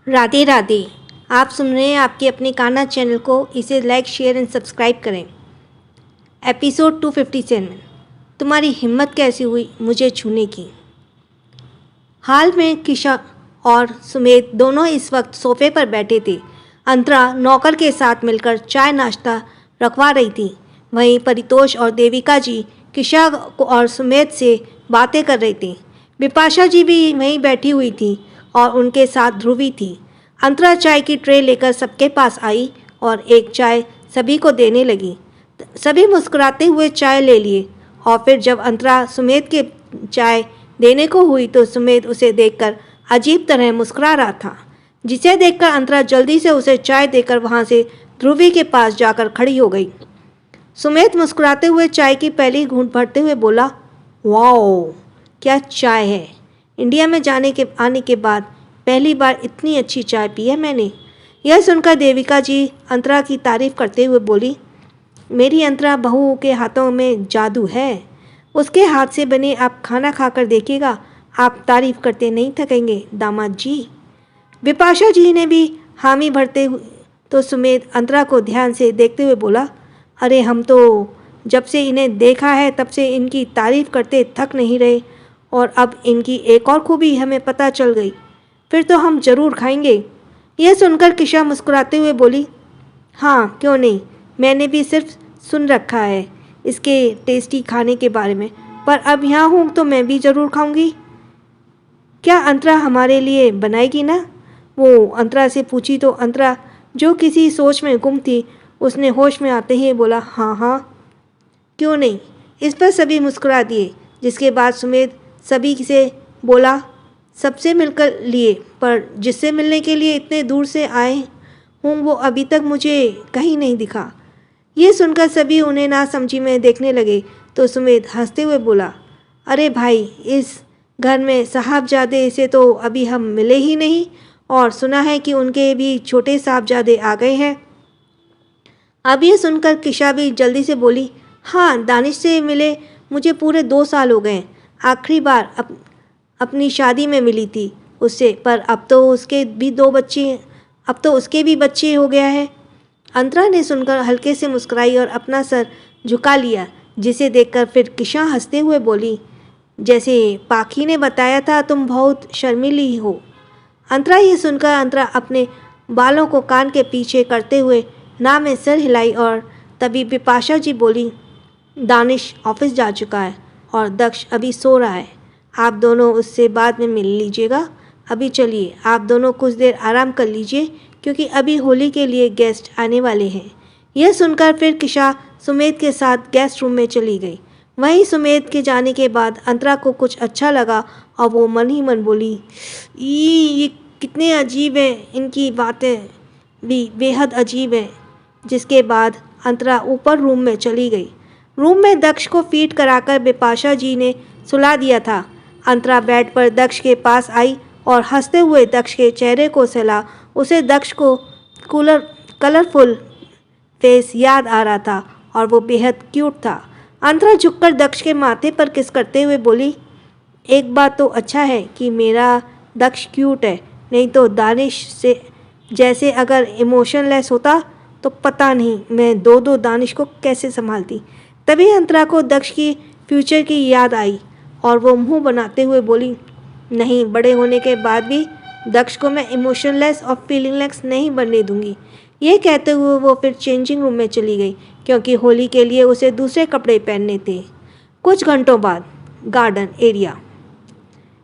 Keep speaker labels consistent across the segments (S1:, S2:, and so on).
S1: राधे राधे। आप सुन रहे हैं आपके अपने कान्हा चैनल को। इसे लाइक शेयर एंड सब्सक्राइब करें। एपिसोड 257। तुम्हारी हिम्मत कैसी हुई मुझे छूने की। हाल में किशा और सुमेध दोनों इस वक्त सोफे पर बैठे थे। अंतरा नौकर के साथ मिलकर चाय नाश्ता रखवा रही थी। वहीं परितोष और देविका जी किशा और सुमेध से बातें कर रही थी। बिपाशा जी भी वहीं बैठी हुई थी और उनके साथ ध्रुवी थी। अंतरा चाय की ट्रे लेकर सबके पास आई और एक चाय सभी को देने लगी। सभी मुस्कुराते हुए चाय ले लिए और फिर जब अंतरा सुमेध के चाय देने को हुई तो सुमेध उसे देखकर अजीब तरह मुस्कुरा रहा था, जिसे देखकर अंतरा जल्दी से उसे चाय देकर वहां से ध्रुवी के पास जाकर खड़ी हो गई। सुमेध मुस्कुराते हुए चाय की पहली घूंट भरते हुए बोला, वाओ क्या चाय है। इंडिया में आने के बाद पहली बार इतनी अच्छी चाय पी है मैंने। यह सुनकर देविका जी अंतरा की तारीफ करते हुए बोली, मेरी अंतरा बहू के हाथों में जादू है। उसके हाथ से बने आप खाना खाकर देखिएगा, आप तारीफ करते नहीं थकेंगे दामाद जी। बिपाशा जी ने भी हामी भरते हुए तो सुमेध अंतरा को ध्यान से देखते हुए बोला, अरे हम तो जब से इन्हें देखा है तब से इनकी तारीफ करते थक नहीं रहे और अब इनकी एक और खूबी हमें पता चल गई, फिर तो हम ज़रूर खाएंगे। यह सुनकर किशा मुस्कुराते हुए बोली, हाँ क्यों नहीं, मैंने भी सिर्फ सुन रखा है इसके टेस्टी खाने के बारे में, पर अब यहाँ हूँ तो मैं भी ज़रूर खाऊंगी। क्या अंतरा हमारे लिए बनाएगी ना? वो अंतरा से पूछी तो अंतरा जो किसी सोच में गुम थी उसने होश में आते ही बोला, हाँ हाँ क्यों नहीं। इस पर सभी मुस्कुरा दिए, जिसके बाद सुमेध सभी से बोला, सबसे मिलकर लिए, पर जिससे मिलने के लिए इतने दूर से आए हूँ वो अभी तक मुझे कहीं नहीं दिखा। ये सुनकर सभी उन्हें नासमझी में देखने लगे तो सुमेध हंसते हुए बोला, अरे भाई इस घर में साहबजादे से तो अभी हम मिले ही नहीं और सुना है कि उनके भी छोटे साहबजादे आ गए हैं। अब ये सुनकर किशा भी जल्दी से बोली, हाँ दानिश से मिले मुझे पूरे 2 साल हो गए। आखिरी बार अपनी शादी में मिली थी उससे, पर अब तो उसके भी बच्चे हो गया है। अंतरा ने सुनकर हल्के से मुस्कुराई और अपना सर झुका लिया, जिसे देखकर फिर किशा हंसते हुए बोली, जैसे पाखी ने बताया था तुम बहुत शर्मीली हो। अंतरा ये सुनकर अंतरा अपने बालों को कान के पीछे करते हुए ना में सर हिलाई और तभी बिपाशा जी बोली, दानिश ऑफिस जा चुका है और दक्ष अभी सो रहा है, आप दोनों उससे बाद में मिल लीजिएगा। अभी चलिए आप दोनों कुछ देर आराम कर लीजिए क्योंकि अभी होली के लिए गेस्ट आने वाले हैं। यह सुनकर फिर किशा सुमेध के साथ गेस्ट रूम में चली गई। वहीं सुमेध के जाने के बाद अंतरा को कुछ अच्छा लगा और वो मन ही मन बोली, ये कितने अजीब हैं, इनकी बातें भी बेहद अजीब हैं। जिसके बाद अंतरा ऊपर रूम में चली गई। रूम में दक्ष को फीड कराकर बिपाशा जी ने सुला दिया था। अंतरा बेड पर दक्ष के पास आई और हंसते हुए दक्ष के चेहरे को सहला। उसे दक्ष को कलरफुल फेस याद आ रहा था और वो बेहद क्यूट था। अंतरा झुककर दक्ष के माथे पर किस करते हुए बोली, एक बात तो अच्छा है कि मेरा दक्ष क्यूट है, नहीं तो दानिश से जैसे अगर इमोशनलेस होता तो पता नहीं मैं दो दानिश को कैसे संभालती। तभी अंतरा को दक्ष की फ्यूचर की याद आई और वो मुंह बनाते हुए बोली, नहीं बड़े होने के बाद भी दक्ष को मैं इमोशनलेस और फीलिंगलेस नहीं बनने दूंगी। ये कहते हुए वो फिर चेंजिंग रूम में चली गई क्योंकि होली के लिए उसे दूसरे कपड़े पहनने थे। कुछ घंटों बाद गार्डन एरिया।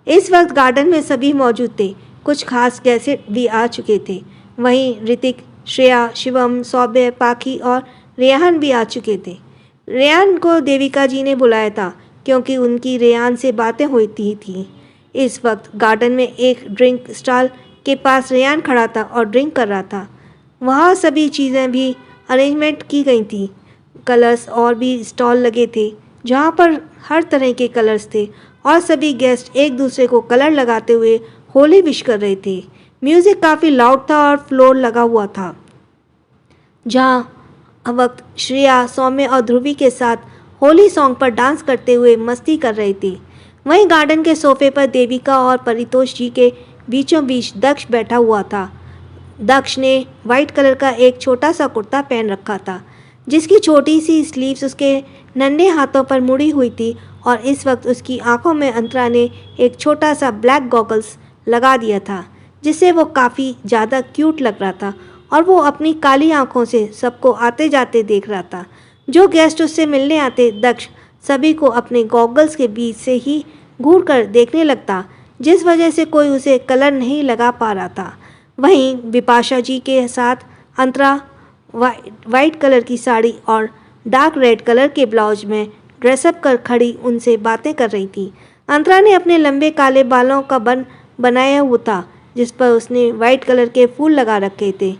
S1: इस वक्त गार्डन में सभी मौजूद थे। कुछ खास गेस्ट भी आ चुके थे। वहीं ऋतिक, श्रेया, शिवम, सौम्य, पाखी और रेहान भी आ चुके थे। रेहान को देविका जी ने बुलाया था क्योंकि उनकी रेहान से बातें होती थी। इस वक्त गार्डन में एक ड्रिंक स्टॉल के पास रेहान खड़ा था और ड्रिंक कर रहा था। वहाँ सभी चीज़ें भी अरेंजमेंट की गई थी। कलर्स और भी स्टॉल लगे थे जहाँ पर हर तरह के कलर्स थे और सभी गेस्ट एक दूसरे को कलर लगाते हुए होली विश कर रहे थे। म्यूज़िक काफ़ी लाउड था और फ्लोर लगा हुआ था, जहाँ वक्त श्रेया, सौम्य और ध्रुवी के साथ होली सॉन्ग पर डांस करते हुए मस्ती कर रहे थे। वहीं गार्डन के सोफे पर देविका और परितोष जी के बीचों बीच दक्ष बैठा हुआ था। दक्ष ने वाइट कलर का एक छोटा सा कुर्ता पहन रखा था, जिसकी छोटी सी स्लीव्स उसके नन्हे हाथों पर मुड़ी हुई थी, और इस वक्त उसकी आंखों में अंतरा ने एक छोटा सा ब्लैक गॉगल्स लगा दिया था, जिससे वो काफ़ी ज़्यादा क्यूट लग रहा था। और वो अपनी काली आंखों से सबको आते जाते देख रहा था। जो गेस्ट उससे मिलने आते, दक्ष सभी को अपने गॉगल्स के बीच से ही घूर कर देखने लगता, जिस वजह से कोई उसे कलर नहीं लगा पा रहा था। वहीं बिपाशा जी के साथ अंतरा वाइट कलर की साड़ी और डार्क रेड कलर के ब्लाउज में ड्रेसअप कर खड़ी उनसे बातें कर रही थी। अंतरा ने अपने लंबे काले बालों का बन बनाया हुआ था, जिस पर उसने वाइट कलर के फूल लगा रखे थे,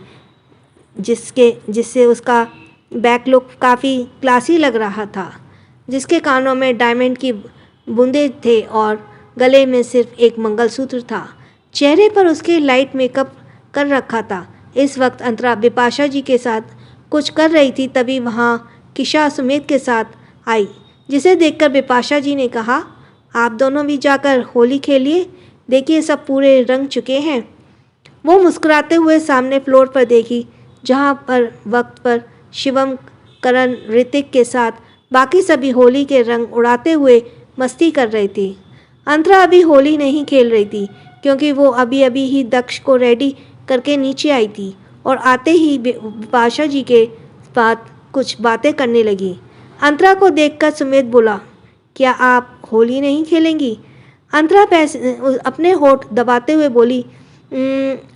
S1: जिससे उसका बैक लुक काफ़ी क्लासी लग रहा था। जिसके कानों में डायमंड की बूंदे थे और गले में सिर्फ एक मंगलसूत्र था। चेहरे पर उसके लाइट मेकअप कर रखा था। इस वक्त अंतरा बिपाशा जी के साथ कुछ कर रही थी, तभी वहाँ किशा सुमित के साथ आई, जिसे देखकर बिपाशा जी ने कहा, आप दोनों भी जाकर होली खेलिए, देखिए सब पूरे रंग चुके हैं। वो मुस्कुराते हुए सामने फ्लोर पर देखी, जहाँ पर वक्त पर शिवम, करण, ऋतिक के साथ बाकी सभी होली के रंग उड़ाते हुए मस्ती कर रही थी। अंतरा अभी होली नहीं खेल रही थी, क्योंकि वो अभी अभी ही दक्ष को रेडी करके नीचे आई थी और आते ही बिपाशा जी के साथ कुछ बातें करने लगी। अंतरा को देखकर सुमित बोला, क्या आप होली नहीं खेलेंगी? अंतरा अपने होठ दबाते हुए बोली,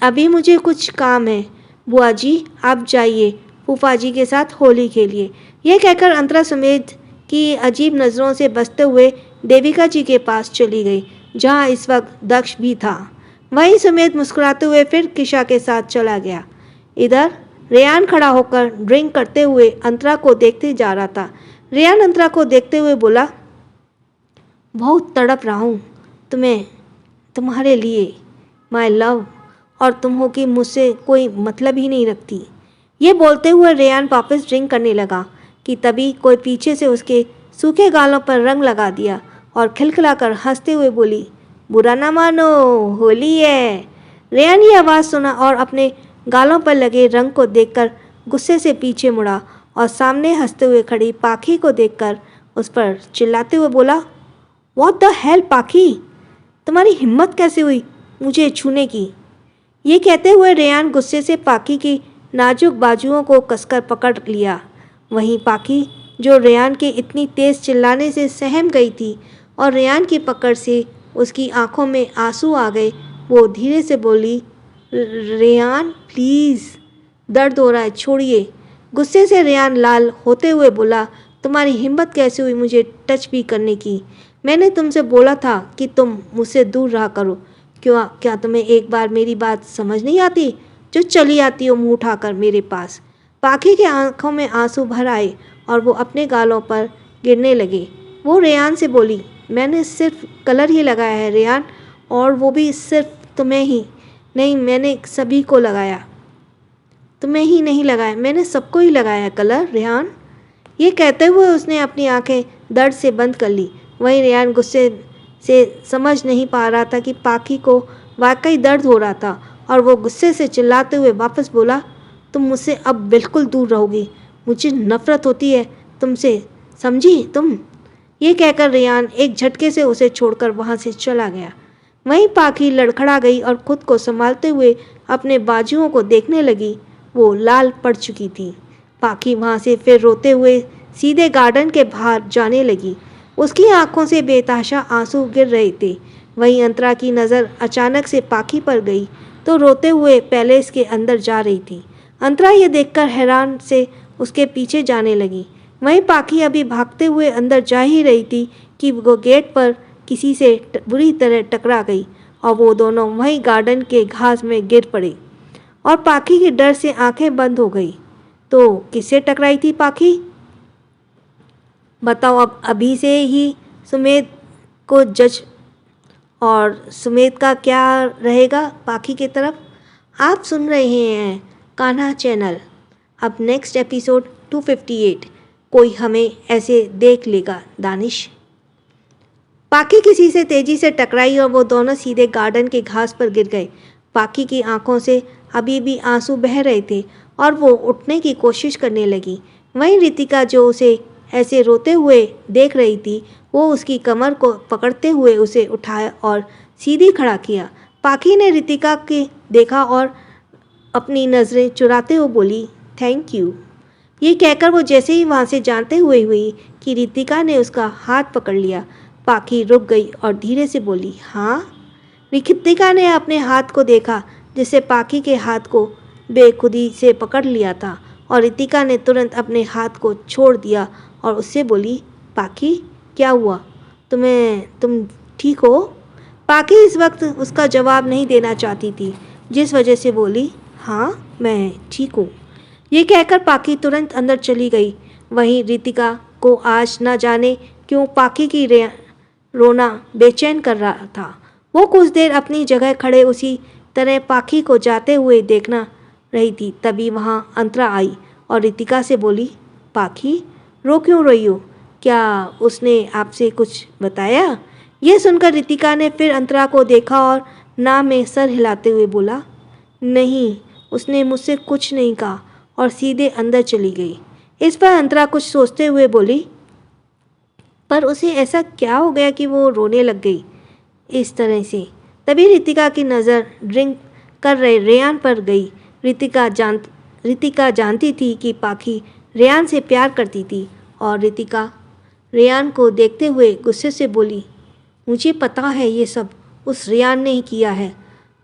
S1: अभी मुझे कुछ काम है। बुआ जी आप जाइए, फूफा जी के साथ होली खेलिए। यह कहकर अंतरा सुमित की अजीब नज़रों से बचते हुए देविका जी के पास चली गई, जहाँ इस वक्त दक्ष भी था। वहीं सुमित मुस्कुराते हुए फिर किशा के साथ चला गया। इधर रेयान खड़ा होकर ड्रिंक करते हुए अंतरा को देखते जा रहा था। रेयान अंतरा को देखते हुए बोला, बहुत तड़प रहा हूँ तुम्हारे लिए माय लव, और तुम हो कि मुझसे कोई मतलब ही नहीं रखती। ये बोलते हुए रेयान वापस ड्रिंक करने लगा कि तभी कोई पीछे से उसके सूखे गालों पर रंग लगा दिया और खिलखिलाकर हंसते हुए बोली, बुरा ना मानो, होली है। रेयान ये आवाज़ सुना और अपने गालों पर लगे रंग को देखकर गुस्से से पीछे मुड़ा और सामने हंसते हुए खड़ी पाखी को देखकर उस पर चिल्लाते हुए बोला, व्हाट द हेल पाखी, तुम्हारी हिम्मत कैसे हुई मुझे छूने की? ये कहते हुए रेयान गुस्से से पाखी की नाजुक बाजुओं को कसकर पकड़ लिया। वहीं पाखी, जो रेयान के इतनी तेज़ चिल्लाने से सहम गई थी और रेयान की पकड़ से उसकी आंखों में आंसू आ गए, वो धीरे से बोली, रेयान प्लीज़, दर्द हो रहा है, छोड़िए। गुस्से से रेयान लाल होते हुए बोला, तुम्हारी हिम्मत कैसे हुई मुझे टच भी करने की? मैंने तुमसे बोला था कि तुम मुझसे दूर रहा करो। क्या तुम्हें एक बार मेरी बात समझ नहीं आती, जो चली आती हो मुँह उठाकर मेरे पास? पाखी की आंखों में आंसू भर आए और वो अपने गालों पर गिरने लगे। वो रेयान से बोली, मैंने सिर्फ कलर ही लगाया है रेयान, और वो भी सिर्फ तुम्हें ही नहीं, मैंने सभी को लगाया। तुम्हें ही नहीं लगाया, मैंने सबको ही लगाया कलर रेयान। ये कहते हुए उसने अपनी आंखें दर्द से बंद कर ली। वहीं रेयान गुस्से से समझ नहीं पा रहा था कि पाखी को वाकई दर्द हो रहा था, और वो गुस्से से चिल्लाते हुए वापस बोला, तुम मुझसे अब बिल्कुल दूर रहोगी, मुझे नफ़रत होती है तुमसे, समझी तुम? ये कहकर रेयान एक झटके से उसे छोड़कर वहाँ से चला गया। वहीं पाखी लड़खड़ा गई और खुद को संभालते हुए अपने बाजुओं को देखने लगी। वो लाल पड़ चुकी थी। पाखी वहाँ से फिर रोते हुए सीधे गार्डन के बाहर जाने लगी। उसकी आंखों से बेतहाशा आंसू गिर रहे थे। वहीं अंतरा की नज़र अचानक से पाखी पर गई तो रोते हुए पैलेस के अंदर जा रही थी। अंतरा ये देखकर हैरान से उसके पीछे जाने लगी। वहीं पाखी अभी भागते हुए अंदर जा ही रही थी कि वो गेट पर किसी से बुरी तरह टकरा गई और वो दोनों वहीं गार्डन के घास में गिर पड़े और पाखी के डर से आंखें बंद हो गई। तो किससे टकराई थी पाखी? बताओ अब अभी से ही सुमेध को जज, और सुमेध का क्या रहेगा पाखी की तरफ? आप सुन रहे हैं कान्हा चैनल। अब नेक्स्ट एपिसोड 258, कोई हमें ऐसे देख लेगा दानिश। पाकी किसी से तेजी से टकराई और वो दोनों सीधे गार्डन के घास पर गिर गए। पाकी की आंखों से अभी भी आंसू बह रहे थे और वो उठने की कोशिश करने लगी। वहीं रितिका जो उसे ऐसे रोते हुए देख रही थी, वो उसकी कमर को पकड़ते हुए उसे उठाया और सीधी खड़ा किया। पाकी ने रितिका के देखा और अपनी नज़रें चुराते हुए बोली, थैंक यू। ये कहकर वो जैसे ही वहाँ से जानते हुए हुई कि रितिका ने उसका हाथ पकड़ लिया, पाकी रुक गई और धीरे से बोली, हाँ। रितिका ने अपने हाथ को देखा जिससे पाकी के हाथ को बेखुदी से पकड़ लिया था और रितिका ने तुरंत अपने हाथ को छोड़ दिया और उससे बोली, पाकी क्या हुआ, तुम ठीक हो? पाकी इस वक्त उसका जवाब नहीं देना चाहती थी, जिस वजह से बोली, हाँ मैं ठीक हूँ। ये कहकर पाकी तुरंत अंदर चली गई। वहीं रितिका को आज न जाने क्यों पाकी की रोना बेचैन कर रहा था। वो कुछ देर अपनी जगह खड़े उसी तरह पाकी को जाते हुए देखना रही थी। तभी वहाँ अंतरा आई और रितिका से बोली, पाकी रो क्यों रही हो? क्या उसने आपसे कुछ बताया? यह सुनकर रितिका ने फिर अंतरा को देखा और ना में सर हिलाते हुए बोला, नहीं, उसने मुझसे कुछ नहीं कहा और सीधे अंदर चली गई। इस पर अंतरा कुछ सोचते हुए बोली, पर उसे ऐसा क्या हो गया कि वो रोने लग गई इस तरह से? तभी रितिका की नज़र ड्रिंक कर रहे रेयान पर गई। रितिका जानती थी कि पाकी रेयान से प्यार करती थी और रितिका रेयान को देखते हुए गुस्से से बोली, मुझे पता है ये सब उस रेयान ने ही किया है।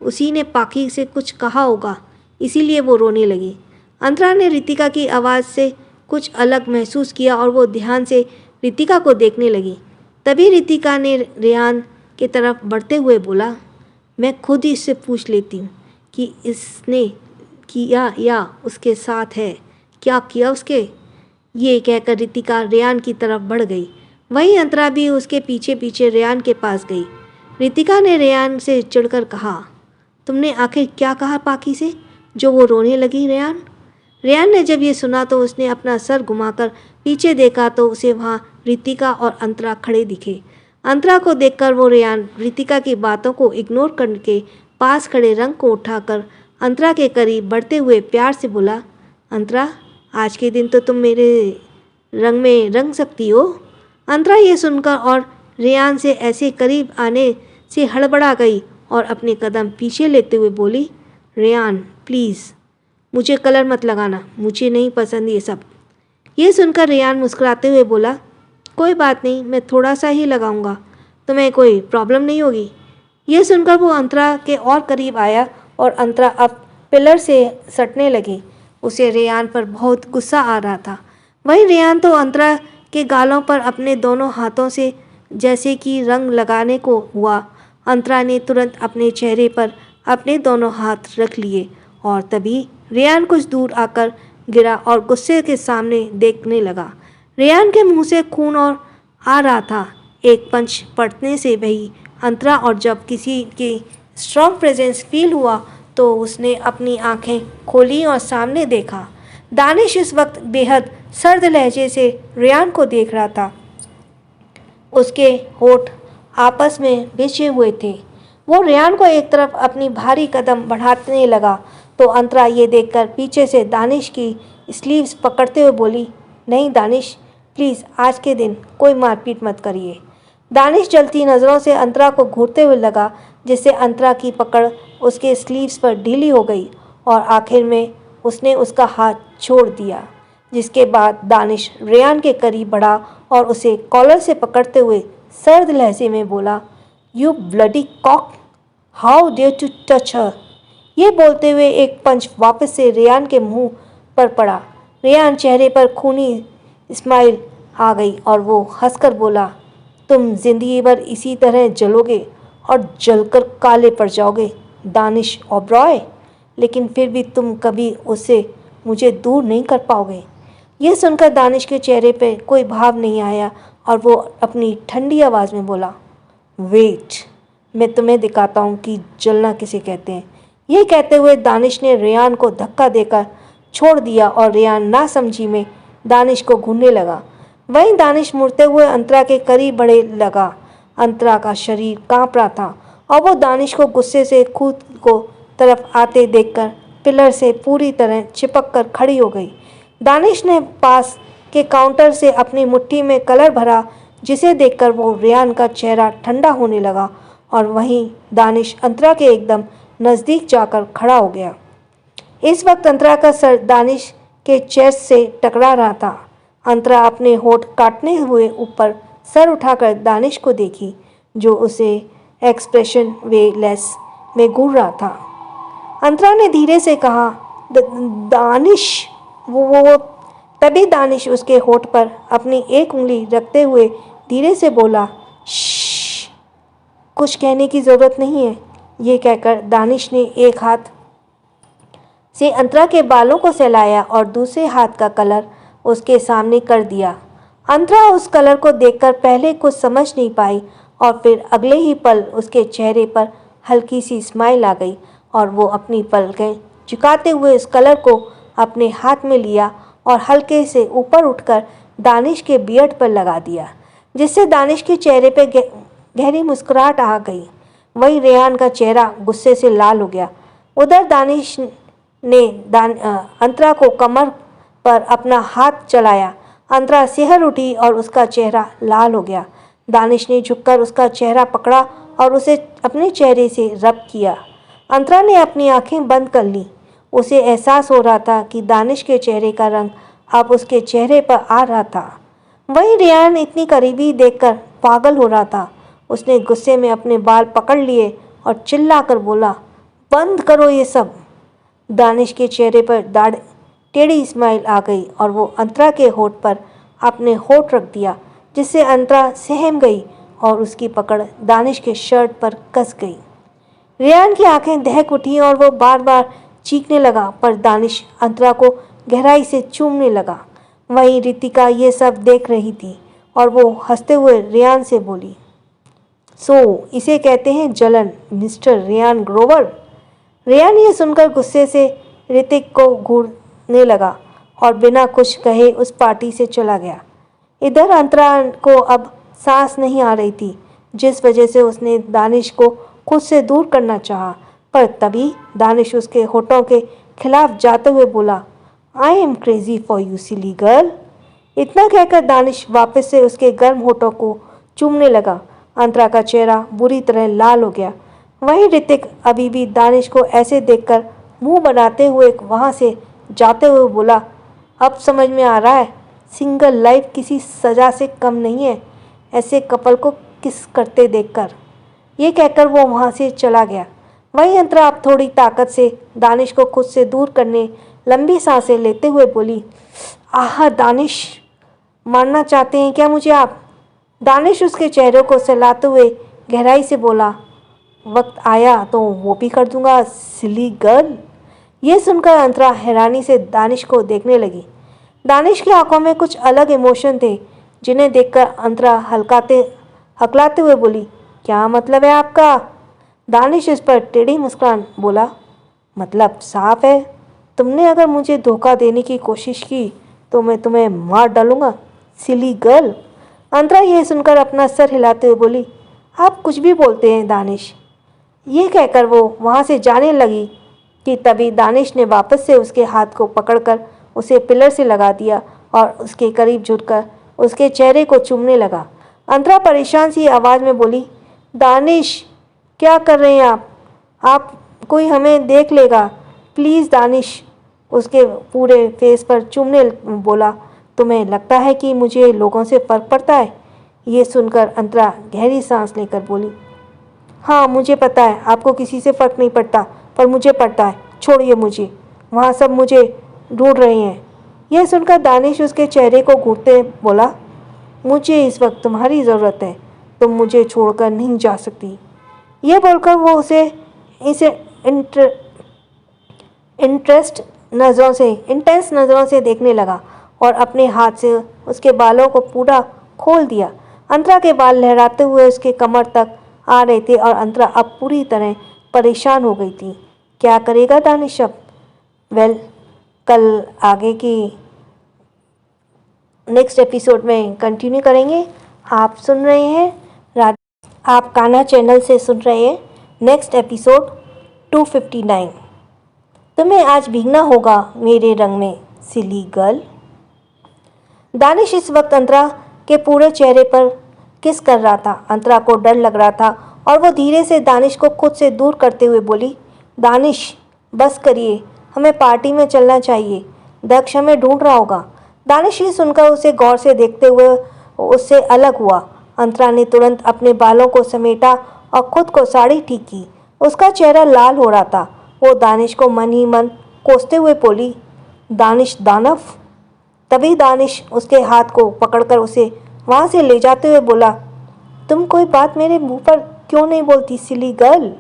S1: उसी ने पाकी से कुछ कहा होगा, इसीलिए वो रोने लगी। अंतरा ने रितिका की आवाज़ से कुछ अलग महसूस किया और वो ध्यान से रितिका को देखने लगी। तभी रितिका ने रेयान की तरफ बढ़ते हुए बोला, मैं खुद ही इससे पूछ लेती हूँ कि इसने किया या उसके साथ है, क्या किया उसके? ये कहकर रितिका रेयान की तरफ बढ़ गई। वहीं अंतरा भी उसके पीछे पीछे रेयान के पास गई। रितिका ने रेयान से चिढ़कर कहा, तुमने आखिर क्या कहा पाकी से जो वो रोने लगी? रेयान ने जब ये सुना तो उसने अपना सर घुमाकर पीछे देखा तो उसे वहाँ रितिका और अंतरा खड़े दिखे। अंतरा को देखकर वो रेयान रितिका की बातों को इग्नोर करके पास खड़े रंग को उठाकर अंतरा के करीब बढ़ते हुए प्यार से बोला, अंतरा आज के दिन तो तुम मेरे रंग में रंग सकती हो। अंतरा ये सुनकर और रेयान से ऐसे करीब आने से हड़बड़ा गई और अपने कदम पीछे लेते हुए बोली, रेयान प्लीज़ मुझे कलर मत लगाना, मुझे नहीं पसंद ये सब। ये सुनकर रेयान मुस्कुराते हुए बोला, कोई बात नहीं, मैं थोड़ा सा ही लगाऊंगा, तुम्हें कोई प्रॉब्लम नहीं होगी। ये सुनकर वो अंतरा के और करीब आया और अंतरा अब पिलर से सटने लगी। उसे रेयान पर बहुत गुस्सा आ रहा था। वहीं रेयान तो अंतरा के गालों पर अपने दोनों हाथों से जैसे कि रंग लगाने को हुआ। अंतरा ने तुरंत अपने चेहरे पर अपने दोनों हाथ रख लिए और तभी रेयान कुछ दूर आकर गिरा और गुस्से के सामने देखने लगा। रेयान के मुंह से खून और आ रहा था। एक पंच पड़ने से वही अंतरा और जब किसी की स्ट्रॉन्ग प्रेजेंस फील हुआ तो उसने अपनी आंखें खोली और सामने देखा। दानिश इस वक्त बेहद सर्द लहजे से रेयान को देख रहा था। उसके होठ आपस में बिछे हुए थे। वो रेयान को एक तरफ अपनी भारी कदम बढ़ाने लगा तो अंतरा ये देखकर पीछे से दानिश की स्लीव्स पकड़ते हुए बोली, नहीं दानिश, प्लीज़ आज के दिन कोई मारपीट मत करिए। दानिश जलती नज़रों से अंतरा को घूरते हुए लगा, जिससे अंतरा की पकड़ उसके स्लीव्स पर ढीली हो गई और आखिर में उसने उसका हाथ छोड़ दिया। जिसके बाद दानिश रेयान के करीब बढ़ा और उसे कॉलर से पकड़ते हुए सर्द लहजे में बोला, you bloody cock, how dare to touch her. ये बोलते हुए एक पंच वापस से रेयान के मुंह पर पड़ा। रेयान चेहरे पर खूनी स्माइल आ गई और वो हंसकर बोला, तुम जिंदगी भर इसी तरह जलोगे और जलकर काले पड़ जाओगे दानिश ओबरॉय, लेकिन फिर भी तुम कभी उससे मुझे दूर नहीं कर पाओगे। यह सुनकर दानिश के चेहरे पे कोई भाव नहीं आया और वो अपनी ठंडी आवाज़ में बोला, वेट, मैं तुम्हें दिखाता हूँ कि जलना किसे कहते हैं। ये कहते हुए दानिश ने रेयान को धक्का देकर छोड़ दिया और रेयान नासमझी में दानिश को घूरने लगा। वहीं दानिश मुड़ते हुए अंतरा के करीब बढ़े लगा। अंतरा का शरीर कांप रहा था और वो दानिश को गुस्से से खुद को तरफ आते देखकर पिलर से पूरी तरह चिपक कर खड़ी हो गई। दानिश ने पास के काउंटर से अपनी मुट्ठी में कलर भरा, जिसे देखकर वो रेयान का चेहरा ठंडा होने लगा और वहीं दानिश अंतरा के एकदम नज़दीक जाकर खड़ा हो गया। इस वक्त अंतरा का सर दानिश के चेस्ट से टकरा रहा था। अंतरा अपने होठ काटने हुए ऊपर सर उठाकर दानिश को देखी, जो उसे एक्सप्रेशन वे लेस में घूर रहा था। अंतरा ने धीरे से कहा, दानिश। वो तभी दानिश उसके होठ पर अपनी एक उंगली रखते हुए धीरे से बोला, श्श, कुछ कहने की ज़रूरत नहीं है। ये कहकर दानिश ने एक हाथ से अंतरा के बालों को सहलाया और दूसरे हाथ का कलर उसके सामने कर दिया। अंतरा उस कलर को देखकर पहले कुछ समझ नहीं पाई और फिर अगले ही पल उसके चेहरे पर हल्की सी स्माइल आ गई और वो अपनी पलकें झुकाते हुए उस कलर को अपने हाथ में लिया और हल्के से ऊपर उठकर दानिश के बियर्ड पर लगा दिया, जिससे दानिश के चेहरे पर गहरी मुस्कुराहट आ गई। वहीं रेहान का चेहरा गुस्से से लाल हो गया। उधर दानिश ने अंतरा को कमर पर अपना हाथ चलाया। अंतरा सिहर उठी और उसका चेहरा लाल हो गया। दानिश ने झुककर उसका चेहरा पकड़ा और उसे अपने चेहरे से रब किया। अंतरा ने अपनी आंखें बंद कर लीं। उसे एहसास हो रहा था कि दानिश के चेहरे का रंग अब उसके चेहरे पर आ रहा था। वहीं रेयान इतनी करीबी देखकर पागल हो रहा था। उसने गुस्से में अपने बाल पकड़ लिए और चिल्लाकर बोला, बंद करो ये सब। दानिश के चेहरे पर टेढ़ी स्माइल आ गई और वो अंतरा के होठ पर अपने होठ रख दिया, जिससे अंतरा सहम गई और उसकी पकड़ दानिश के शर्ट पर कस गई। रेयान की आंखें दहक उठी और वो बार बार चीखने लगा, पर दानिश अंतरा को गहराई से चूमने लगा। वहीं रितिका ये सब देख रही थी और वो हंसते हुए रेयान से बोली, इसे कहते हैं जलन, मिस्टर रेयान ग्रोवर। रेयान ये सुनकर गुस्से से ऋतिक को घूरने लगा और बिना कुछ कहे उस पार्टी से चला गया। इधर अंतरा को अब सांस नहीं आ रही थी, जिस वजह से उसने दानिश को खुद से दूर करना चाहा, पर तभी दानिश उसके होठों के खिलाफ जाते हुए बोला, I am crazy for you silly girl. इतना कहकर दानिश वापस से उसके गर्म होठों को चूमने लगा। अंतरा का चेहरा बुरी तरह लाल हो गया। वहीं ऋतिक अभी भी दानिश को ऐसे देखकर मुंह बनाते हुए वहां से जाते हुए बोला, अब समझ में आ रहा है, सिंगल लाइफ किसी सज़ा से कम नहीं है ऐसे कपल को किस करते देखकर। ये कहकर वो वहां से चला गया। वहीं अंतरा अब थोड़ी ताकत से दानिश को खुद से दूर करने लंबी सांसें लेते हुए बोली, आह दानिश, मारना चाहते हैं क्या मुझे आप? दानिश उसके चेहरे को सहलाते हुए गहराई से बोला, वक्त आया तो वो भी कर दूंगा सिली गर्ल। ये सुनकर अंतरा हैरानी से दानिश को देखने लगी। दानिश की आंखों में कुछ अलग इमोशन थे, जिन्हें देखकर अंतरा हकलाते हुए बोली, क्या मतलब है आपका? दानिश इस पर टेढ़ी मुस्कान बोला, मतलब साफ है, तुमने अगर मुझे धोखा देने की कोशिश की तो मैं तुम्हें मार डालूंगा सिली गर्ल। अंतरा ये सुनकर अपना सर हिलाते हुए बोली, आप कुछ भी बोलते हैं दानिश। ये कहकर वो वहाँ से जाने लगी कि तभी दानिश ने वापस से उसके हाथ को पकड़कर उसे पिलर से लगा दिया और उसके करीब झुककर उसके चेहरे को चूमने लगा। अंतरा परेशान सी आवाज़ में बोली, दानिश क्या कर रहे हैं आप कोई हमें देख लेगा, प्लीज़ दानिश। उसके पूरे फेस पर चूमने बोला, तुम्हें लगता है कि मुझे लोगों से फ़र्क पड़ता है? ये सुनकर अंतरा गहरी सांस लेकर बोली, हाँ मुझे पता है आपको किसी से फ़र्क नहीं पड़ता, पर मुझे पड़ता है, छोड़िए मुझे, वहाँ सब मुझे ढूंढ रहे हैं। यह सुनकर दानिश उसके चेहरे को घूरते बोला, मुझे इस वक्त तुम्हारी ज़रूरत है, तुम मुझे छोड़कर नहीं जा सकती। यह बोलकर वो उसे इंटेंस नज़रों से देखने लगा और अपने हाथ से उसके बालों को पूरा खोल दिया। अंतरा के बाल लहराते हुए उसके कमर तक आ रहे थे और अंतरा अब पूरी तरह परेशान हो गई थी। क्या करेगा दानिश अब? कल आगे की नेक्स्ट एपिसोड में कंटिन्यू करेंगे। आप सुन रहे हैं आप कान्हा चैनल से सुन रहे हैं नेक्स्ट एपिसोड 259। तुम्हें आज भीगना होगा मेरे रंग में सिली गर्ल। दानिश इस वक्त अंतरा के पूरे चेहरे पर किस कर रहा था। अंतरा को डर लग रहा था और वो धीरे से दानिश को खुद से दूर करते हुए बोली, दानिश बस करिए, हमें पार्टी में चलना चाहिए, दक्ष हमें ढूंढ रहा होगा। दानिश ये सुनकर उसे गौर से देखते हुए उससे अलग हुआ। अंतरा ने तुरंत अपने बालों को समेटा और खुद को साड़ी ठीक की। उसका चेहरा लाल हो रहा था। वो दानिश को मन ही मन कोसते हुए बोली, दानिश दानव। तभी दानिश उसके हाथ को पकड़कर उसे वहाँ से ले जाते हुए बोला, तुम कोई बात मेरे मुंह पर क्यों नहीं बोलती सिली गर्ल।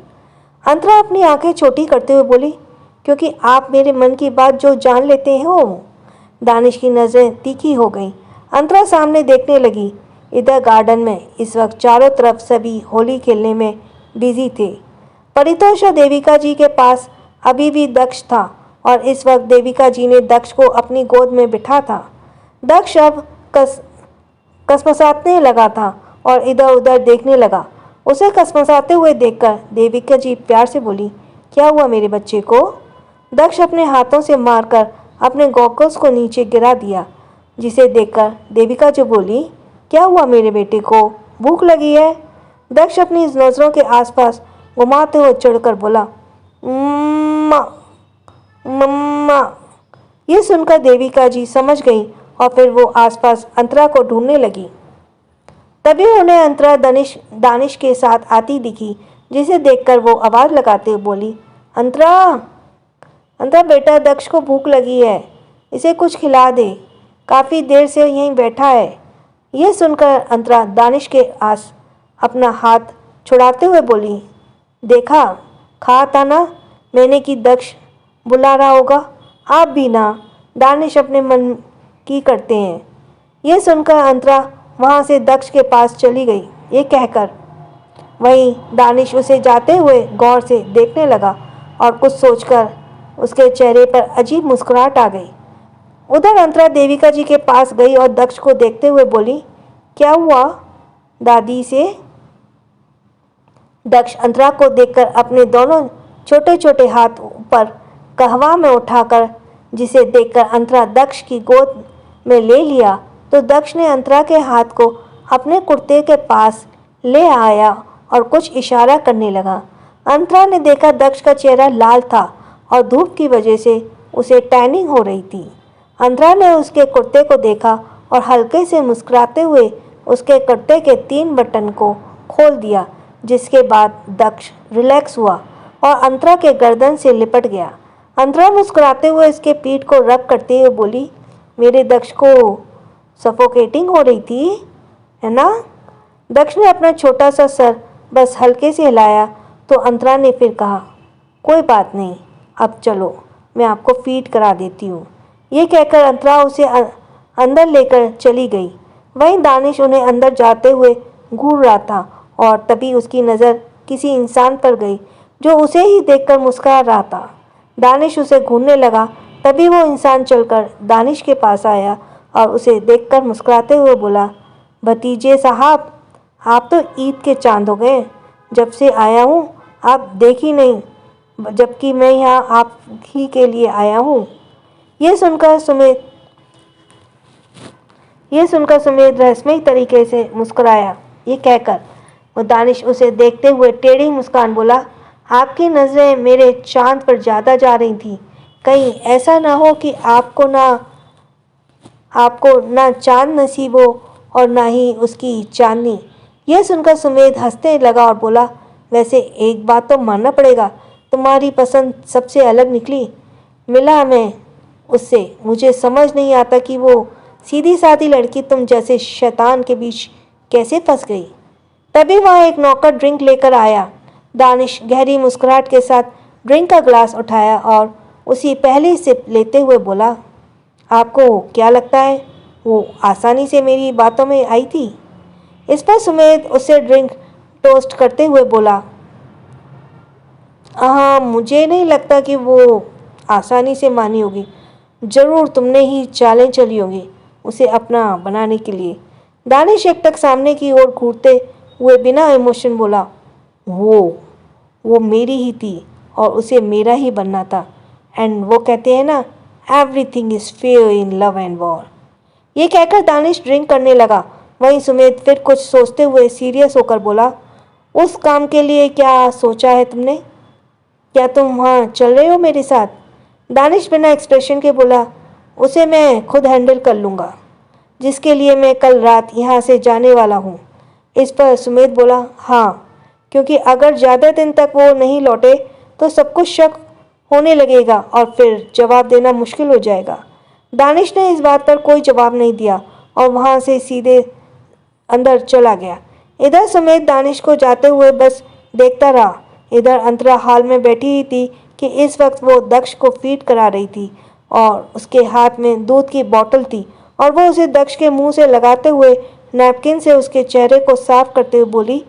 S1: अंतरा अपनी आंखें छोटी करते हुए बोली, क्योंकि आप मेरे मन की बात जो जान लेते हो। दानिश की नज़रें तीखी हो गईं। अंतरा सामने देखने लगी। इधर गार्डन में इस वक्त चारों तरफ सभी होली खेलने में बिजी थे। परितोष और देविका जी के पास अभी भी दक्ष था और इस वक्त देविका जी ने दक्ष को अपनी गोद में बिठा था। दक्ष अब कसमसाने लगा था और इधर उधर देखने लगा। उसे कसमसाते हुए देखकर देविका जी प्यार से बोली, क्या हुआ मेरे बच्चे को। दक्ष अपने हाथों से मारकर अपने गॉगल्स को नीचे गिरा दिया, जिसे देखकर देविका जी बोली, क्या हुआ मेरे बेटे को, भूख लगी है। दक्ष अपनी नज़रों के आसपास घुमाते हुए चढ़कर बोला, मम्मा मम्मा। ये सुनकर देविका जी समझ गई और फिर वो आसपास अंतरा को ढूंढने लगी। तभी उन्हें अंतरा दानिश के साथ आती दिखी, जिसे देखकर वो आवाज़ लगाते हुए बोली, अंतरा अंतरा बेटा, दक्ष को भूख लगी है, इसे कुछ खिला दे, काफ़ी देर से यहीं बैठा है। यह सुनकर अंतरा दानिश के आस अपना हाथ छुड़ाते हुए बोली, देखा कहा था ना मैंने कि दक्ष बुला रहा होगा, आप भी ना दानिश अपने मन की करते हैं। यह सुनकर अंतरा वहाँ से दक्ष के पास चली गई। ये कहकर वहीं दानिश उसे जाते हुए गौर से देखने लगा और कुछ सोचकर उसके चेहरे पर अजीब मुस्कुराहट आ गई। उधर अंतरा देविका जी के पास गई और दक्ष को देखते हुए बोली, क्या हुआ दादी से। दक्ष अंतरा को देखकर अपने दोनों छोटे छोटे हाथ ऊपर कहवा में उठाकर, जिसे देखकर अंतरा दक्ष की गोद में ले लिया, तो दक्ष ने अंतरा के हाथ को अपने कुर्ते के पास ले आया और कुछ इशारा करने लगा। अंतरा ने देखा दक्ष का चेहरा लाल था और धूप की वजह से उसे टैनिंग हो रही थी। अंतरा ने उसके कुर्ते को देखा और हल्के से मुस्कुराते हुए उसके कुर्ते के 3 बटन को खोल दिया, जिसके बाद दक्ष रिलैक्स हुआ और अंतरा के गर्दन से लिपट गया। अंतरा मुस्कुराते हुए उसके पीठ को रब करते हुए बोली, मेरे दक्ष को सफोकेटिंग हो रही थी, है ना। दक्ष ने अपना छोटा सा सर बस हल्के से हिलाया तो अंतरा ने फिर कहा, कोई बात नहीं, अब चलो मैं आपको फीड करा देती हूँ। ये कहकर अंतरा उसे अंदर लेकर चली गई। वहीं दानिश उन्हें अंदर जाते हुए घूर रहा था और तभी उसकी नज़र किसी इंसान पर गई जो उसे ही देखकर मुस्कुरा रहा था। दानिश उसे घूरने लगा। तभी वो इंसान चलकर दानिश के पास आया और उसे देखकर मुस्कुराते हुए बोला, भतीजे साहब, आप तो ईद के चांद हो गए। जब से आया हूँ आप देखी नहीं, जबकि मैं यहाँ आप ही के लिए आया हूँ। ये सुनकर सुमेध रहस्यमयी तरीके से मुस्कुराया। ये कहकर वो दानिश उसे देखते हुए टेढ़ी मुस्कान बोला, आपकी नज़रें मेरे चांद पर ज़्यादा जा रही थी, कहीं ऐसा ना हो कि आपको ना चांद नसीब हो और ना ही उसकी चांदनी। यह सुनकर सुमेध हंसने लगा और बोला, वैसे एक बात तो मानना पड़ेगा, तुम्हारी पसंद सबसे अलग निकली। मिला मैं उससे, मुझे समझ नहीं आता कि वो सीधी सादी लड़की तुम जैसे शैतान के बीच कैसे फंस गई। तभी वहाँ एक नौकर ड्रिंक लेकर आया। दानिश गहरी मुस्कुराहट के साथ ड्रिंक का ग्लास उठाया और उसी पहली सिप लेते हुए बोला, आपको क्या लगता है वो आसानी से मेरी बातों में आई थी। इस पर सुमेध उससे ड्रिंक टोस्ट करते हुए बोला, हाँ, मुझे नहीं लगता कि वो आसानी से मानी होगी, ज़रूर तुमने ही चालें चली होगी उसे अपना बनाने के लिए। दानिश एकटक सामने की ओर घूरते हुए बिना इमोशन बोला, वो मेरी ही थी और उसे मेरा ही बनना था। एंड वो कहते हैं ना, everything is fair in love and war. ये कहकर दानिश ड्रिंक करने लगा। वहीं सुमित फिर कुछ सोचते हुए सीरियस होकर बोला, उस काम के लिए क्या सोचा है तुमने? क्या तुम वहाँ चल रहे हो मेरे साथ? दानिश बिना एक्सप्रेशन के बोला, उसे मैं खुद हैंडल कर लूँगा, जिसके लिए मैं कल रात यहाँ से जाने वाला हूँ। इस पर सुमित बोला, हाँ, क्योंकि अगर ज़्यादा दिन तक वो नहीं लौटे तो सबको शक होने लगेगा और फिर जवाब देना मुश्किल हो जाएगा। दानिश ने इस बात पर कोई जवाब नहीं दिया और वहाँ से सीधे अंदर चला गया। इधर सुमित दानिश को जाते हुए बस देखता रहा। इधर अंतरा हाल में बैठी ही थी कि इस वक्त वो दक्ष को फीड करा रही थी और उसके हाथ में दूध की बोतल थी और वो उसे दक्ष के मुंह से लगाते हुए नैपकिन से उसके चेहरे को साफ करते हुए बोली,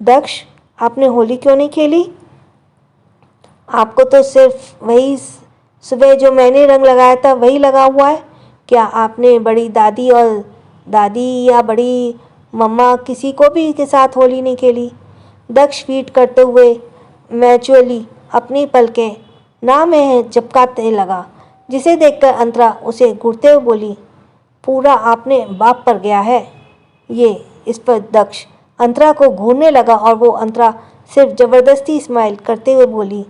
S1: दक्ष, आपने होली क्यों नहीं खेली? आपको तो सिर्फ वही सुबह जो मैंने रंग लगाया था वही लगा हुआ है। क्या आपने बड़ी दादी और दादी या बड़ी मम्मा किसी को भी के साथ होली नहीं खेली? दक्ष फीड करते हुए मैचुअली अपनी पलकें ना में झपकाते लगा, जिसे देखकर अंतरा उसे घूरते हुए बोली, पूरा आपने बाप पर गया है ये। इस पर दक्ष अंतरा को घूरने लगा और वो अंतरा सिर्फ ज़बरदस्ती स्माइल करते हुए बोली,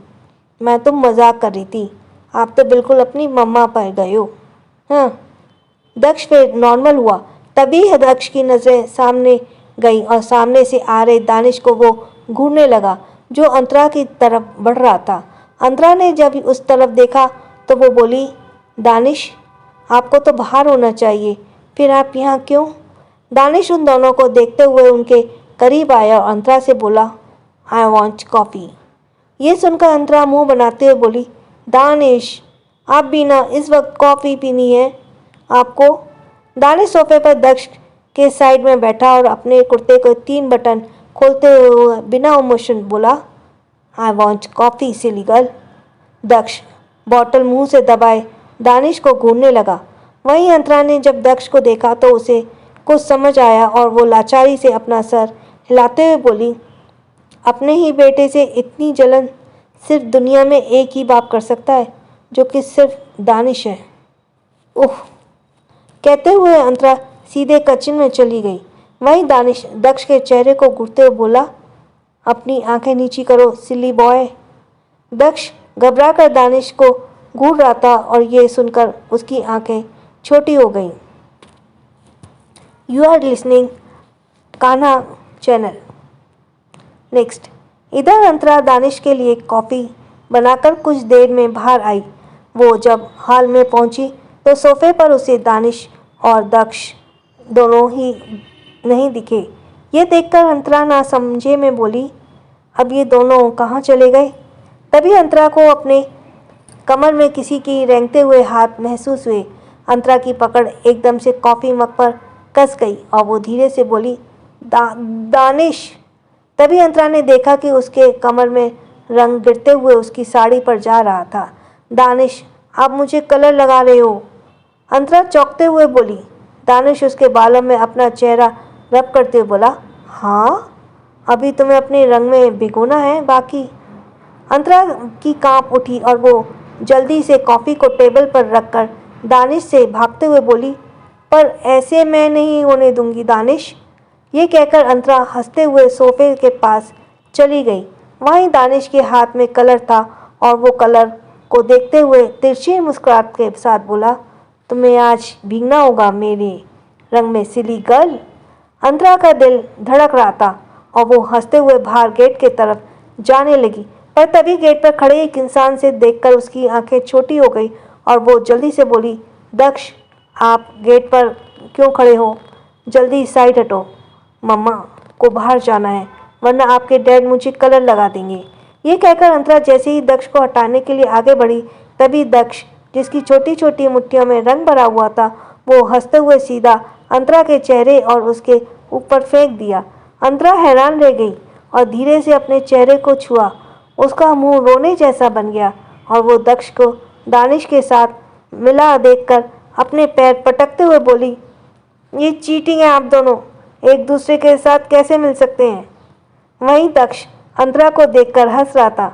S1: मैं तो मजाक कर रही थी, आप तो बिल्कुल अपनी मम्मा पर गए हो। हाँ। दक्ष फिर नॉर्मल हुआ। तभी दक्ष की नज़रें सामने गई और सामने से आ रहे दानिश को वो घूरने लगा, जो अंतरा की तरफ बढ़ रहा था। अंतरा ने जब उस तरफ देखा तो वो बोली, दानिश, आपको तो बाहर होना चाहिए, फिर आप यहाँ क्यों? दानिश उन दोनों को देखते हुए उनके करीब आया और अंतरा से बोला, आई वॉन्ट कॉफ़ी। ये सुनकर अंतरा मुंह बनाते हुए बोली, दानिश, आप भी ना इस वक्त कॉफ़ी पीनी है आपको? दानिश सोफे पर दक्ष के साइड में बैठा और अपने कुर्ते को 3 बटन खोलते हुए बिना इमोशन बोला, I want coffee silly girl. Daksh bottle मुंह से दबाए दानिश को घूरने लगा। वहीं अंतरा ने जब दक्ष को देखा तो उसे कुछ समझ आया और वो लाचारी से अपना सर हिलाते हुए बोली, अपने ही बेटे से इतनी जलन सिर्फ दुनिया में एक ही बाप कर सकता है, जो कि सिर्फ दानिश है। उह। कहते हुए अंतरा सीधे किचन में चली गई। वहीं दानिश दक्ष के चेहरे को घूरते हुए बोला, अपनी आंखें नीची करो सिली बॉय। दक्ष घबरा कर दानिश को घूर रहा था और ये सुनकर उसकी आंखें छोटी हो गईं। You are listening Kanha channel. Next. इधर अंतरा दानिश के लिए कॉफ़ी बनाकर कुछ देर में बाहर आई। वो जब हॉल में पहुंची तो सोफे पर उसे दानिश और दक्ष दोनों ही नहीं दिखे। ये देखकर अंतरा ना समझे में बोली, अब ये दोनों कहाँ चले गए? तभी अंतरा को अपने कमर में किसी की रेंगते हुए हाथ महसूस हुए। अंतरा की पकड़ एकदम से कॉफ़ी मग पर कस गई और वो धीरे से बोली, दानिश। तभी अंतरा ने देखा कि उसके कमर में रंग गिरते हुए उसकी साड़ी पर जा रहा था। दानिश, आप मुझे कलर लगा रहे हो। अंतरा चौंकते हुए बोली। दानिश उसके बालों में अपना चेहरा रब करते हुए बोला, हाँ, अभी तुम्हें अपने रंग में भिगोना है बाकी। अंतरा की कांप उठी और वो जल्दी से कॉफ़ी को टेबल पर रखकर दानिश से भागते हुए बोली, पर ऐसे मैं नहीं होने दूंगी दानिश। ये कहकर अंतरा हंसते हुए सोफे के पास चली गई। वहीं दानिश के हाथ में कलर था और वो कलर को देखते हुए तिरछी मुस्कुराहट के साथ बोला, तुम्हें आज भीगना होगा मेरे रंग में सिली गर्ल। अंतरा का दिल धड़क रहा था और वो हंसते हुए बाहर गेट की तरफ जाने लगी, पर तभी गेट पर खड़े एक इंसान से देखकर उसकी आंखें छोटी हो गई और वो जल्दी से बोली, दक्ष, आप गेट पर क्यों खड़े हो? जल्दी साइड हटो, मम्मा को बाहर जाना है, वरना आपके डैड मुझे कलर लगा देंगे। ये कहकर अंतरा जैसे ही दक्ष को हटाने के लिए आगे बढ़ी, तभी दक्ष, जिसकी छोटी छोटी मुट्ठियों में रंग भरा हुआ था, वो हंसते हुए सीधा अंतरा के चेहरे और उसके ऊपर फेंक दिया। अंतरा हैरान रह गई और धीरे से अपने चेहरे को छुआ। उसका मुंह रोने जैसा बन गया और वो दक्ष को दानिश के साथ मिला देखकर अपने पैर पटकते हुए बोली, ये चीटिंग है आप दोनों। एक दूसरे के साथ कैसे मिल सकते हैं। वहीं दक्ष अंतरा को देखकर हंस रहा था।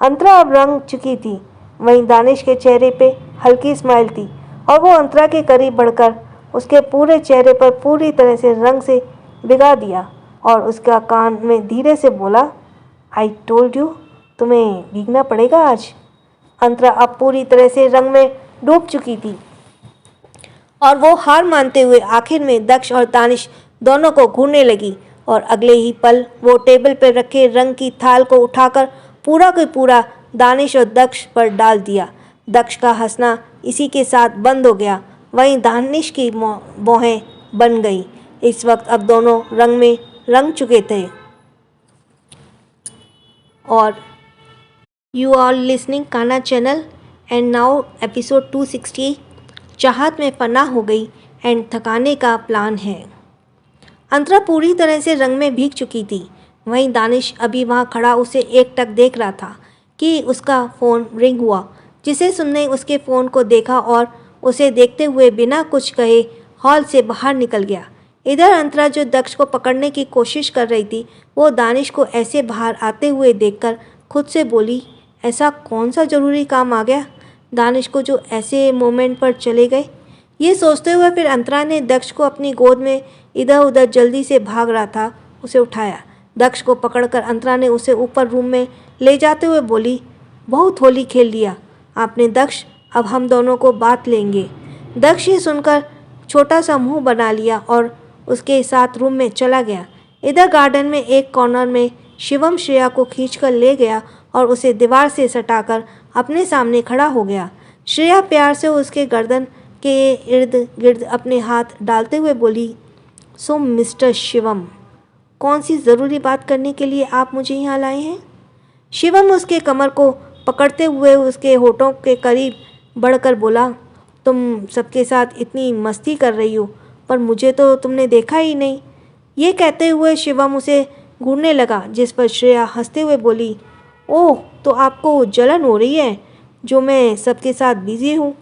S1: अंतरा अब रंग चुकी थी। वहीं दानिश के चेहरे पे हल्की स्माइल थी और वो अंतरा के करीब बढ़कर उसके पूरे चेहरे पर पूरी तरह से रंग से भिगा दिया और उसका कान में धीरे से बोला, आई टोल्ड यू, तुम्हें भीगना पड़ेगा आज। अंतरा अब पूरी तरह से रंग में डूब चुकी थी और वो हार मानते हुए आखिर में दक्ष और दानिश दोनों को घूरने लगी और अगले ही पल वो टेबल पर रखे रंग की थाल को उठाकर पूरा का पूरा दानिश और दक्ष पर डाल दिया। दक्ष का हंसना इसी के साथ बंद हो गया। वहीं दानिश की भौहें बन गई। इस वक्त अब दोनों रंग में रंग चुके थे। और you are listening Kanha channel and now episode 260 चाहत में पनाह हो गई एंड थकाने का प्लान है। अंतरा पूरी तरह से रंग में भीग चुकी थी। वहीं दानिश अभी वहाँ खड़ा उसे एकटक देख रहा था कि उसका फ़ोन रिंग हुआ। जिसे सुनने उसके फ़ोन को देखा और उसे देखते हुए बिना कुछ कहे हॉल से बाहर निकल गया। इधर अंतरा जो दक्ष को पकड़ने की कोशिश कर रही थी, वो दानिश को ऐसे बाहर आते हुए देखकर खुद से बोली, ऐसा कौन सा ज़रूरी काम आ गया दानिश को जो ऐसे मोमेंट पर चले गए। ये सोचते हुए फिर अंतरा ने दक्ष को अपनी गोद में इधर उधर जल्दी से भाग रहा था उसे उठाया। दक्ष को पकड़कर अंतरा ने उसे ऊपर रूम में ले जाते हुए बोली, बहुत होली खेल लिया आपने दक्ष, अब हम दोनों को बात लेंगे। दक्ष ये सुनकर छोटा सा मुंह बना लिया और उसके साथ रूम में चला गया। इधर गार्डन में एक कॉर्नर में शिवम श्रेया को खींचकर ले गया और उसे दीवार से सटाकर अपने सामने खड़ा हो गया। श्रेया प्यार से उसके गर्दन के इर्द गिर्द अपने हाथ डालते हुए बोली, सो मिस्टर शिवम, कौन सी ज़रूरी बात करने के लिए आप मुझे यहाँ लाए हैं। शिवम उसके कमर को पकड़ते हुए उसके होठों के करीब बढ़कर बोला, तुम सबके साथ इतनी मस्ती कर रही हो पर मुझे तो तुमने देखा ही नहीं। ये कहते हुए शिवम उसे घूरने लगा, जिस पर श्रेया हंसते हुए बोली, ओह तो आपको जलन हो रही है जो मैं सबके साथ बिजी हूँ।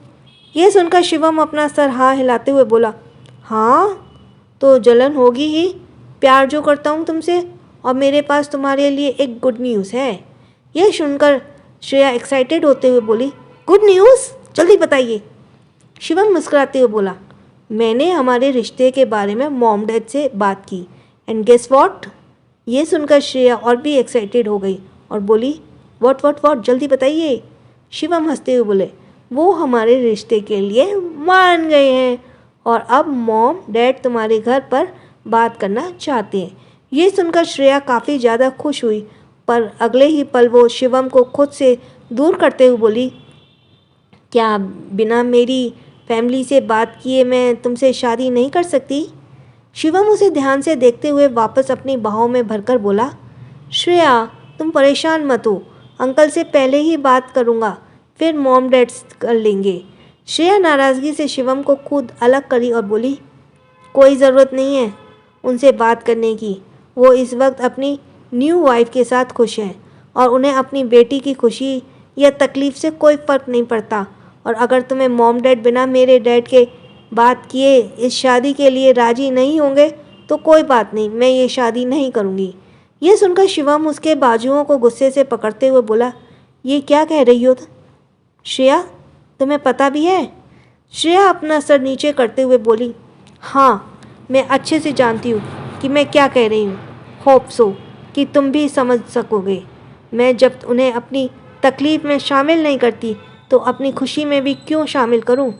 S1: ये सुनकर शिवम अपना सर हाँ हिलाते हुए बोला, हाँ तो जलन होगी ही, प्यार जो करता हूँ तुमसे और मेरे पास तुम्हारे लिए एक गुड न्यूज़ है। यह सुनकर श्रेया एक्साइटेड होते हुए बोली, गुड न्यूज़, जल्दी बताइए। शिवम मुस्कुराते हुए बोला, मैंने हमारे रिश्ते के बारे में मॉम डैड से बात की एंड गेस व्हाट। ये सुनकर श्रेया और भी एक्साइटेड हो गई और बोली, व्हाट जल्दी बताइए। शिवम हंसते हुए बोले, वो हमारे रिश्ते के लिए मान गए हैं और अब मॉम डैड तुम्हारे घर पर बात करना चाहते हैं। ये सुनकर श्रेया काफ़ी ज़्यादा खुश हुई, पर अगले ही पल वो शिवम को खुद से दूर करते हुए बोली, क्या बिना मेरी फैमिली से बात किए मैं तुमसे शादी नहीं कर सकती। शिवम उसे ध्यान से देखते हुए वापस अपनी बाहों में भरकर बोला, श्रेया तुम परेशान मत हो, अंकल से पहले ही बात करूँगा, फिर मॉम डैड कर लेंगे। श्रेया नाराज़गी से शिवम को खुद अलग करी और बोली, कोई ज़रूरत नहीं है उनसे बात करने की, वो इस वक्त अपनी न्यू वाइफ के साथ खुश हैं और उन्हें अपनी बेटी की खुशी या तकलीफ़ से कोई फ़र्क नहीं पड़ता। और अगर तुम्हें मॉम डैड बिना मेरे डैड के बात किए इस शादी के लिए राज़ी नहीं होंगे तो कोई बात नहीं, मैं ये शादी नहीं करूँगी। ये सुनकर शिवम उसके बाजुओं को गुस्से से पकड़ते हुए बोला, ये क्या कह रही हो श्रेया, तुम्हें पता भी है। श्रेया अपना सर नीचे करते हुए बोली, हाँ मैं अच्छे से जानती हूँ कि मैं क्या कह रही हूँ, होप सो कि तुम भी समझ सकोगे। मैं जब उन्हें अपनी तकलीफ़ में शामिल नहीं करती तो अपनी खुशी में भी क्यों शामिल करूँ।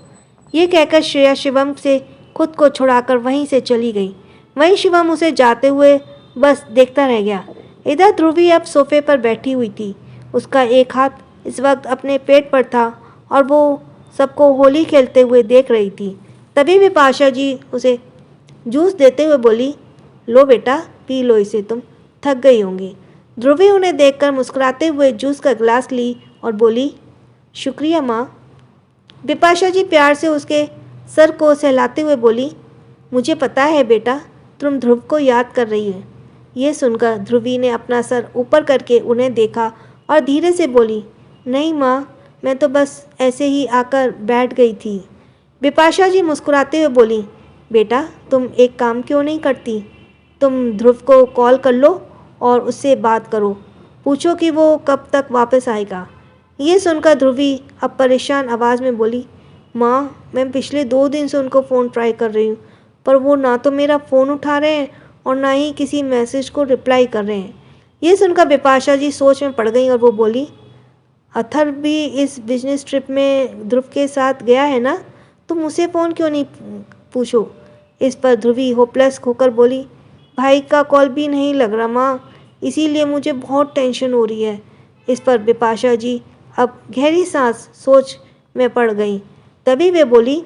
S1: ये कहकर श्रेया शिवम से खुद को छुड़ाकर वहीं से चली गई। वहीं शिवम उसे जाते हुए बस देखता रह गया। इधर ध्रुवी अब सोफे पर बैठी हुई थी। उसका एक हाथ इस वक्त अपने पेट पर था और वो सबको होली खेलते हुए देख रही थी। तभी बिपाशा जी उसे जूस देते हुए बोली, लो बेटा पी लो इसे, तुम थक गई होंगी। ध्रुवी उन्हें देखकर मुस्कुराते हुए जूस का गिलास ली और बोली, शुक्रिया माँ। बिपाशा जी प्यार से उसके सर को सहलाते हुए बोली, मुझे पता है बेटा तुम ध्रुव को याद कर रही हो। ये सुनकर ध्रुवी ने अपना सर ऊपर करके उन्हें देखा और धीरे से बोली, नहीं माँ, मैं तो बस ऐसे ही आकर बैठ गई थी। बिपाशा जी मुस्कुराते हुए बोली, बेटा तुम एक काम क्यों नहीं करती, तुम ध्रुव को कॉल कर लो और उससे बात करो, पूछो कि वो कब तक वापस आएगा। ये सुनकर ध्रुवी अब परेशान आवाज़ में बोली, माँ मैं पिछले 2 दिन से उनको फ़ोन ट्राई कर रही हूँ, पर वो ना तो मेरा फ़ोन उठा रहे हैं और ना ही किसी मैसेज को रिप्लाई कर रहे हैं। ये सुनकर बिपाशा जी सोच में पड़ गई और वो बोली, अथर भी इस बिजनेस ट्रिप में ध्रुव के साथ गया है ना, तुम उसे फ़ोन क्यों नहीं पूछो। इस पर ध्रुवी होपलेस होकर बोली, भाई का कॉल भी नहीं लग रहा माँ, इसीलिए मुझे बहुत टेंशन हो रही है। इस पर बिपाशा जी अब गहरी सांस सोच में पड़ गई। तभी वे बोली,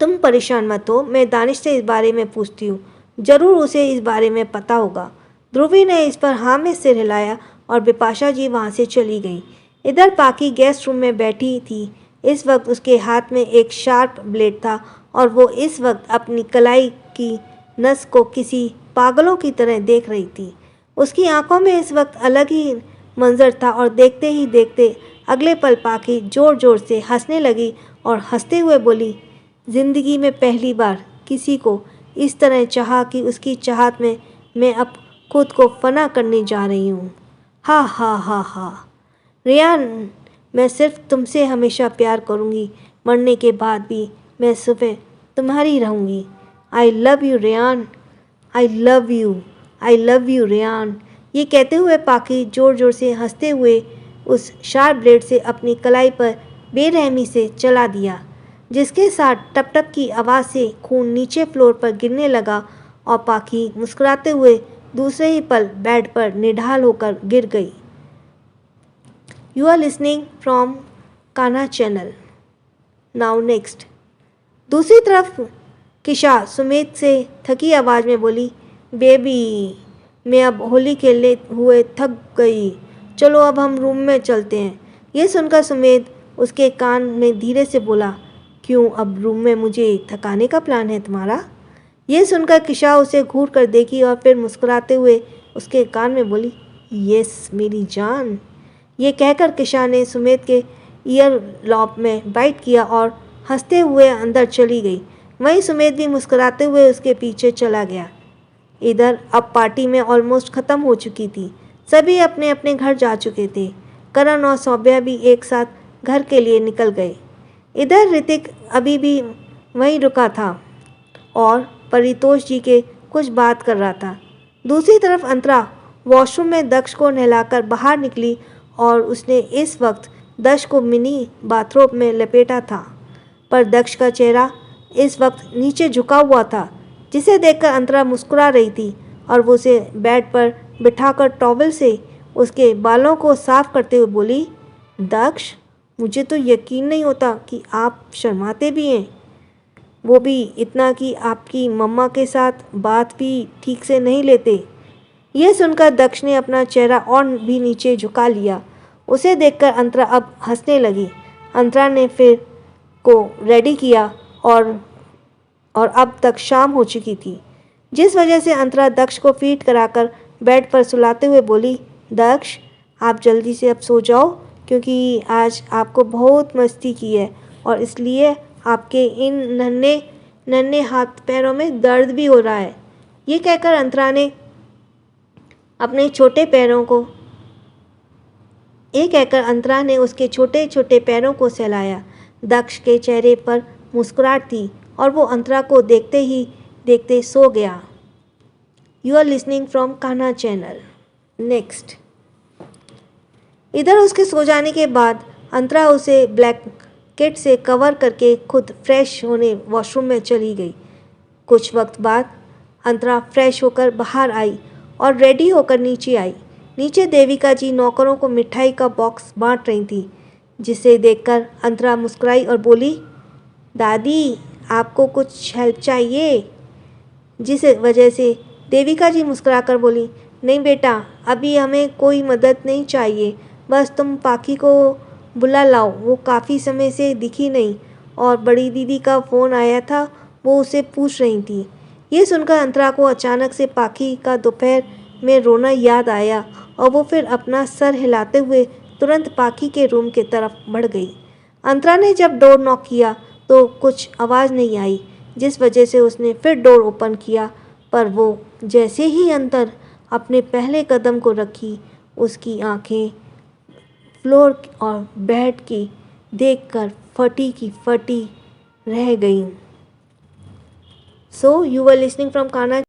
S1: तुम परेशान मत हो, मैं दानिश से इस बारे में पूछती हूँ, ज़रूर उसे इस बारे में पता होगा। ध्रुवी ने इस पर हाँ में सिर हिलाया और बिपाशा जी वहाँ से चली गई। इधर पाकी गेस्ट रूम में बैठी थी। इस वक्त उसके हाथ में एक शार्प ब्लेड था और वो इस वक्त अपनी कलाई की नस को किसी पागलों की तरह देख रही थी। उसकी आंखों में इस वक्त अलग ही मंजर था और देखते ही देखते अगले पल पाकी ज़ोर ज़ोर से हंसने लगी और हंसते हुए बोली, ज़िंदगी में पहली बार किसी को इस तरह चाहा कि उसकी चाहत में मैं अब खुद को फना करने जा रही हूँ। हा हा हा हा। रेयान, मैं सिर्फ तुमसे हमेशा प्यार करूँगी, मरने के बाद भी मैं सुबह तुम्हारी रहूँगी। I love you Rayan, I love you, I love you Rayan. ये कहते हुए पाकी ज़ोर ज़ोर से हंसते हुए उस शार्प ब्लेड से अपनी कलाई पर बेरहमी से चला दिया, जिसके साथ टप टप की आवाज़ से खून नीचे फ्लोर पर गिरने लगा और पाकी मुस्कुराते हुए दूसरे ही पल बेड पर निढाल होकर गिर गई। You are listening from Kanha channel. Now next. दूसरी तरफ किशा सुमित से थकी आवाज़ में बोली, बेबी मैं अब होली खेलने हुए थक गई, चलो अब हम रूम में चलते हैं। ये सुनकर सुमित उसके कान में धीरे से बोला, क्यों अब रूम में मुझे थकाने का प्लान है तुम्हारा। ये सुनकर किशा उसे घूर कर देखी और फिर मुस्कुराते हुए उसके कान में बोली, यस मेरी जान। ये कहकर किशा ने सुमित के ईयर लॉब में बाइट किया और हंसते हुए अंदर चली गई। वहीं सुमित भी मुस्कुराते हुए उसके पीछे चला गया। इधर अब पार्टी में ऑलमोस्ट ख़त्म हो चुकी थी। सभी अपने अपने घर जा चुके थे। करण और सौम्या भी एक साथ घर के लिए निकल गए। इधर ऋतिक अभी भी वहीं रुका था और परितोष जी के कुछ बात कर रहा था। दूसरी तरफ अंतरा वॉशरूम में दक्ष को नहलाकर बाहर निकली और उसने इस वक्त दक्ष को मिनी बाथरोब में लपेटा था, पर दक्ष का चेहरा इस वक्त नीचे झुका हुआ था, जिसे देखकर अंतरा मुस्कुरा रही थी और वो उसे बेड पर बिठाकर टॉवल से उसके बालों को साफ करते हुए बोली, दक्ष मुझे तो यकीन नहीं होता कि आप शर्माते भी हैं, वो भी इतना कि आपकी मम्मा के साथ बात भी ठीक से नहीं लेते। यह सुनकर दक्ष ने अपना चेहरा और भी नीचे झुका लिया। उसे देखकर अंतरा अब हंसने लगी। अंतरा ने फिर को रेडी किया और अब तक शाम हो चुकी थी, जिस वजह से अंतरा दक्ष को फीड कराकर बेड पर सुलाते हुए बोली, दक्ष आप जल्दी से अब सो जाओ, क्योंकि आज आपको बहुत मस्ती की है और इसलिए आपके इन नन्हे नन्हे हाथ पैरों में दर्द भी हो रहा है। ये कहकर अंतरा ने अपने छोटे पैरों को उसके छोटे छोटे पैरों को सहलाया। दक्ष के चेहरे पर मुस्कुराहट थी और वो अंतरा को देखते ही देखते सो गया। You are listening from Kanha channel. Next. इधर उसके सो जाने के बाद अंतरा उसे ब्लैंकेट से कवर करके खुद फ्रेश होने वॉशरूम में चली गई। कुछ वक्त बाद अंतरा फ्रेश होकर बाहर आई और रेडी होकर नीचे आई। नीचे देविका जी नौकरों को मिठाई का बॉक्स बांट रही थी, जिसे देखकर अंतरा मुस्कुराई और बोली, दादी आपको कुछ हेल्प चाहिए। जिस वजह से देविका जी मुस्कुराकर बोली, नहीं बेटा अभी हमें कोई मदद नहीं चाहिए, बस तुम पाकी को बुला लाओ, वो काफ़ी समय से दिखी नहीं और बड़ी दीदी का फ़ोन आया था, वो उसे पूछ रही थी। ये सुनकर अंतरा को अचानक से पाकी का दोपहर में रोना याद आया और वो फिर अपना सर हिलाते हुए तुरंत पाकी के रूम की तरफ बढ़ गई। अंतरा ने जब डोर नॉक किया तो कुछ आवाज़ नहीं आई, जिस वजह से उसने फिर डोर ओपन किया पर वो जैसे ही अंदर अपने पहले कदम को रखी, उसकी आंखें फ्लोर और बेड की देखकर फटी की फटी रह गईं। So you were listening from Kanha